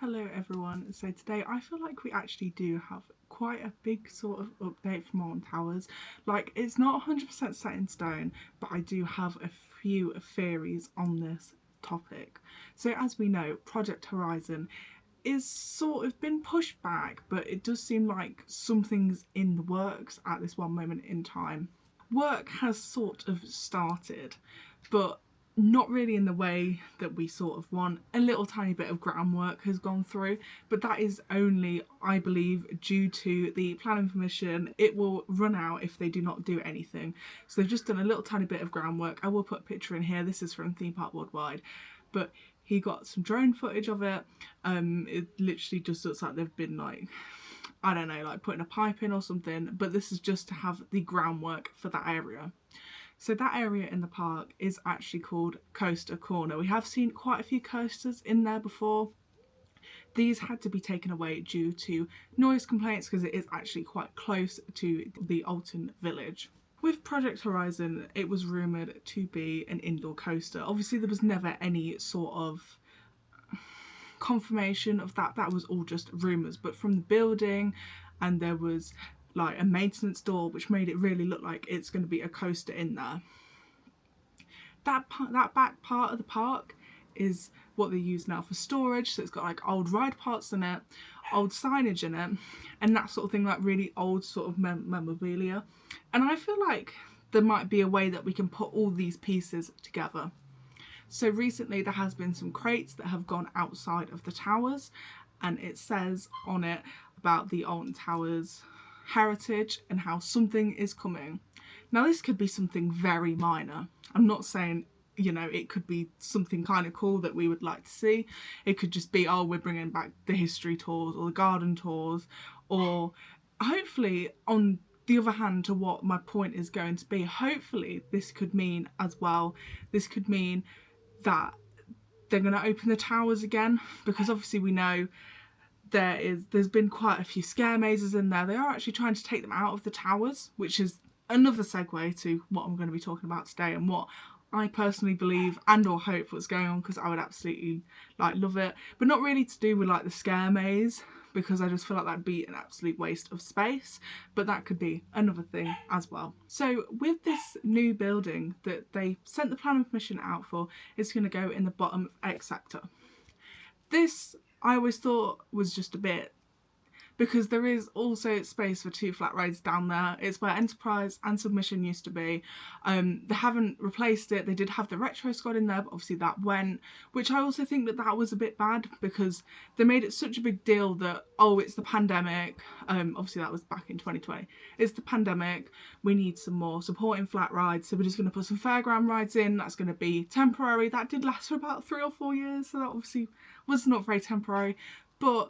Hello everyone. So today I feel like we actually do have quite a big sort of update from Alton Towers. Like, it's not 100% set in stone, but I do have a few theories on this topic. So as we know, Project Horizon is sort of been pushed back, but it does seem like something's in the works at this one moment in time. Work has sort of started, but not really in the way that we sort of want. A little tiny bit of groundwork has gone through, but that is only, I believe, due to the planning permission. It will run out if they do not do anything. So they've just done a little tiny bit of groundwork. I will put a picture in here. This is from Theme Park Worldwide, but he got some drone footage of it. It literally just looks like they've been like, I don't know, like putting a pipe in or something, but this is just to have the groundwork for that area. So that area in the park is actually called Coaster Corner. We have seen quite a few coasters in there before. These had to be taken away due to noise complaints because it is actually quite close to the Alton village. With Project Horizon, it was rumoured to be an indoor coaster. Obviously there was never any sort of confirmation of that. That was all just rumours, but from the building, and there was like a maintenance door which made it really look like it's going to be a coaster in there. That back part of the park is what they use now for storage, so it's got like old ride parts in it, old signage in it, and that sort of thing, like really old sort of memorabilia. And I feel like there might be a way that we can put all these pieces together. So recently there has been some crates that have gone outside of the towers, and it says on it about the Alton Towers heritage and how something is coming. Now this could be something very minor. I'm not saying, you know, it could be something kind of cool that we would like to see. It could just be, oh, we're bringing back the history tours or the garden tours, or hopefully, on the other hand to what my point is going to be, hopefully this could mean as well, this could mean that they're going to open the towers again, because obviously we know there's been quite a few scare mazes in there. They are actually trying to take them out of the towers, which is another segue to what I'm going to be talking about today and what I personally believe and or hope what's going on, because I would absolutely like love it, but not really to do with like the scare maze, because I just feel like that'd be an absolute waste of space, but that could be another thing as well. So with this new building that they sent the planning permission out for, it's going to go in the bottom of X sector. This I always thought was just a bit, because there is also space for two flat rides down there. It's where Enterprise and Submission used to be. They haven't replaced it. They did have the Retro Squad in there, but obviously that went, which I also think that was a bit bad, because they made it such a big deal that, oh, it's the pandemic. Obviously that was back in 2020. It's the pandemic. We need some more supporting flat rides, so we're just going to put some fairground rides in. That's going to be temporary. That did last for about 3 or 4 years, so that obviously was not very temporary, but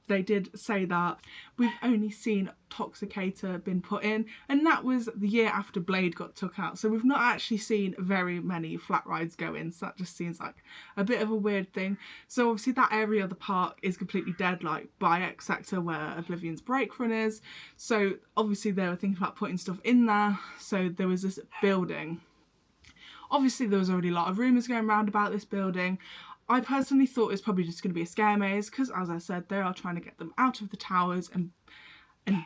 they did say that. We've only seen Toxicator been put in, and that was the year after Blade got took out, so we've not actually seen very many flat rides go in, so that just seems like a bit of a weird thing. So obviously that area of the park is completely dead, like by X Sector where Oblivion's brake run is, so obviously they were thinking about putting stuff in there. So there was this building. Obviously there was already a lot of rumours going around about this building. I personally thought it was probably just going to be a scare maze, because as I said, they are trying to get them out of the towers and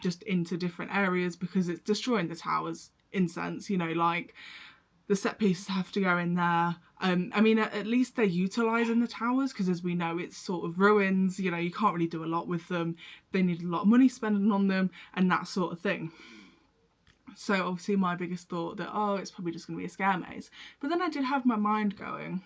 just into different areas, because it's destroying the towers in sense, you know, like the set pieces have to go in there. I mean, at least they're utilising the towers, because as we know, it's sort of ruins, you know, you can't really do a lot with them. They need a lot of money spending on them and that sort of thing. So obviously my biggest thought that, oh, it's probably just going to be a scare maze. But then I did have my mind going,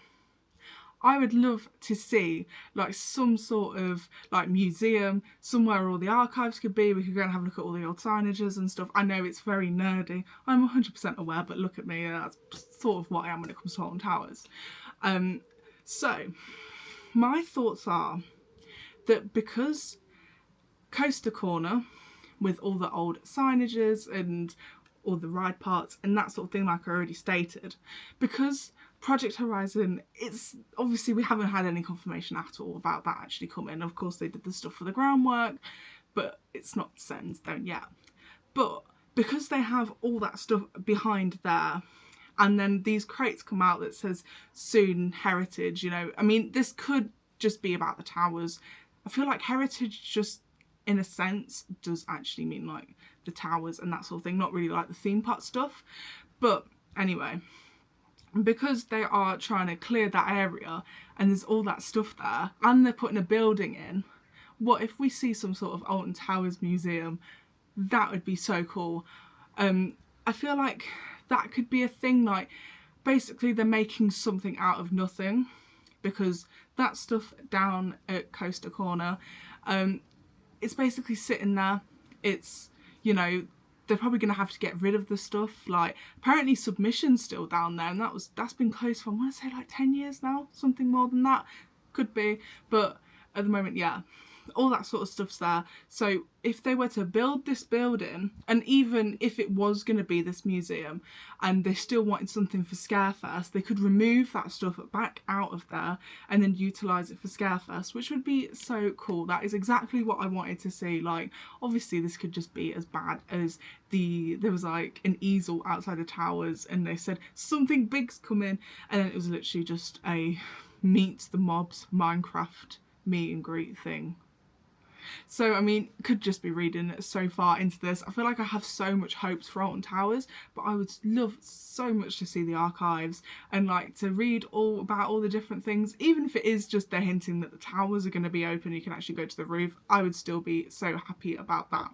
I would love to see like some sort of like museum, somewhere where all the archives could be. We could go and have a look at all the old signages and stuff. I know it's very nerdy, I'm 100% aware, but look at me, that's sort of what I am when it comes to Alton Towers. So my thoughts are that because Coaster Corner, with all the old signages and all the ride parts and that sort of thing, like I already stated, because Project Horizon, it's obviously we haven't had any confirmation at all about that actually coming. Of course they did the stuff for the groundwork, but it's not set in stone yet. But because they have all that stuff behind there, and then these crates come out that says soon heritage, you know, I mean, this could just be about the towers. I feel like heritage just, in a sense, does actually mean like the towers and that sort of thing, not really like the theme park stuff. But anyway, because they are trying to clear that area and there's all that stuff there and they're putting a building in, what if we see some sort of Alton Towers museum? That would be so cool. I feel like that could be a thing, like basically they're making something out of nothing, because that stuff down at Coaster Corner, it's basically sitting there. It's, you know, they're probably going to have to get rid of the stuff. Like, apparently Submission's still down there, and that's been closed for, I want to say, like 10 years now, something more than that, could be, but at the moment, yeah, all that sort of stuff's there. So if they were to build this building, and even if it was going to be this museum and they still wanted something for Scarefest, they could remove that stuff back out of there and then utilise it for Scarefest, which would be so cool. That is exactly what I wanted to see. Like, obviously this could just be as bad as there was like an easel outside the towers and they said something big's coming, and then it was literally just a meet the mobs Minecraft meet and greet thing. So, I mean, could just be reading so far into this. I feel like I have so much hopes for Alton Towers, but I would love so much to see the archives and like to read all about all the different things. Even if it is just they're hinting that the towers are going to be open, you can actually go to the roof, I would still be so happy about that.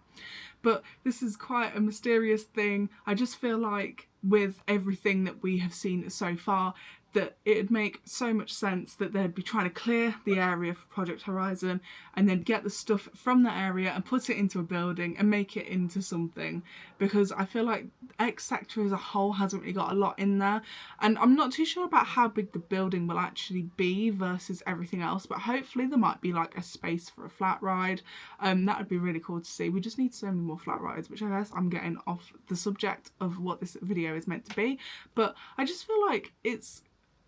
But this is quite a mysterious thing. I just feel like with everything that we have seen so far, that it'd make so much sense that they'd be trying to clear the area for Project Horizon and then get the stuff from that area and put it into a building and make it into something, because I feel like X Sector as a whole hasn't really got a lot in there, and I'm not too sure about how big the building will actually be versus everything else, but hopefully there might be like a space for a flat ride. That would be really cool to see. We just need so many more flat rides, which I guess I'm getting off the subject of what this video is meant to be, but I just feel like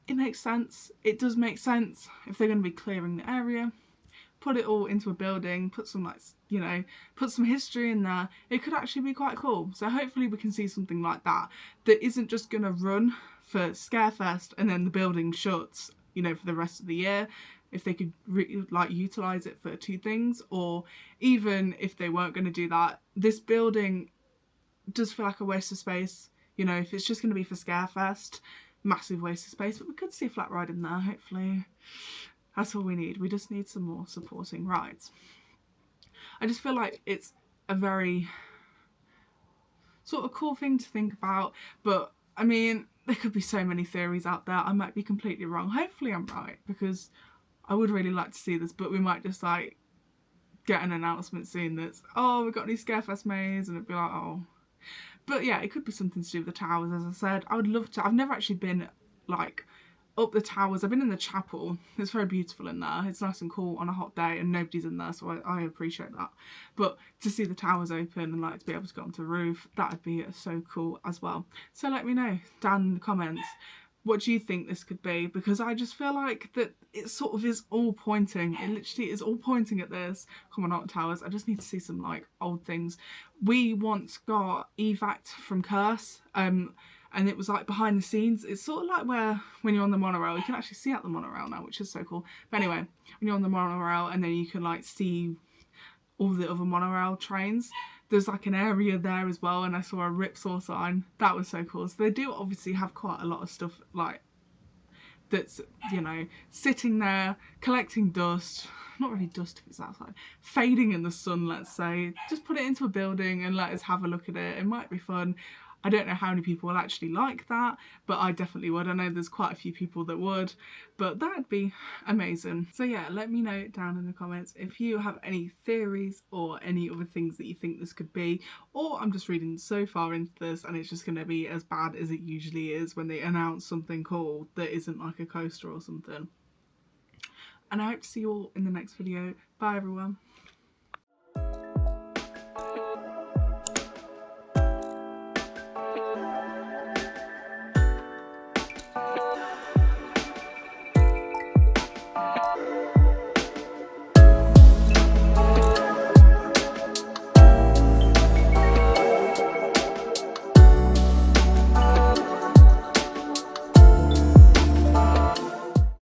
it makes sense. It does make sense if they're going to be clearing the area, put it all into a building, put some like, you know, put some history in there. It could actually be quite cool. So hopefully we can see something like that that isn't just going to run for Scarefest and then the building shuts, you know, for the rest of the year. If they could like utilise it for two things, or even if they weren't going to do that, this building does feel like a waste of space. You know, if it's just going to be for Scarefest, massive waste of space, but we could see a flat ride in there, hopefully. That's all we need. We just need some more supporting rides. I just feel like it's a very sort of cool thing to think about, but I mean, there could be so many theories out there. I might be completely wrong. Hopefully I'm right, because I would really like to see this, but we might just like get an announcement soon that's, oh, we've got a new Scarefest maze, and it'd be like, oh. But yeah, it could be something to do with the towers, as I said. I would love to. I've never actually been like up the towers. I've been in the chapel. It's very beautiful in there. It's nice and cool on a hot day and nobody's in there, so I appreciate that. But to see the towers open and like to be able to go onto the roof, that would be so cool as well. So let me know down in the comments, what do you think this could be? Because I just feel like that it sort of is all pointing. It literally is all pointing at this. Come on, Alton Towers. I just need to see some like old things. We once got evac from Curse, and it was like behind the scenes. It's sort of like where when you're on the monorail, you can actually see out the monorail now, which is so cool. But anyway, when you're on the monorail and then you can like see all the other monorail trains, there's like an area there as well, and I saw a Ripsaw sign. That was so cool. So they do obviously have quite a lot of stuff like that's, you know, sitting there collecting dust, not really dust if it's outside, fading in the sun, let's say. Just put it into a building and let us have a look at it. It might be fun. I don't know how many people will actually like that, but I definitely would. I know there's quite a few people that would, but that'd be amazing. So yeah, let me know down in the comments if you have any theories or any other things that you think this could be, or I'm just reading so far into this and it's just going to be as bad as it usually is when they announce something cool that isn't like a coaster or something. And I hope to see you all in the next video. Bye everyone.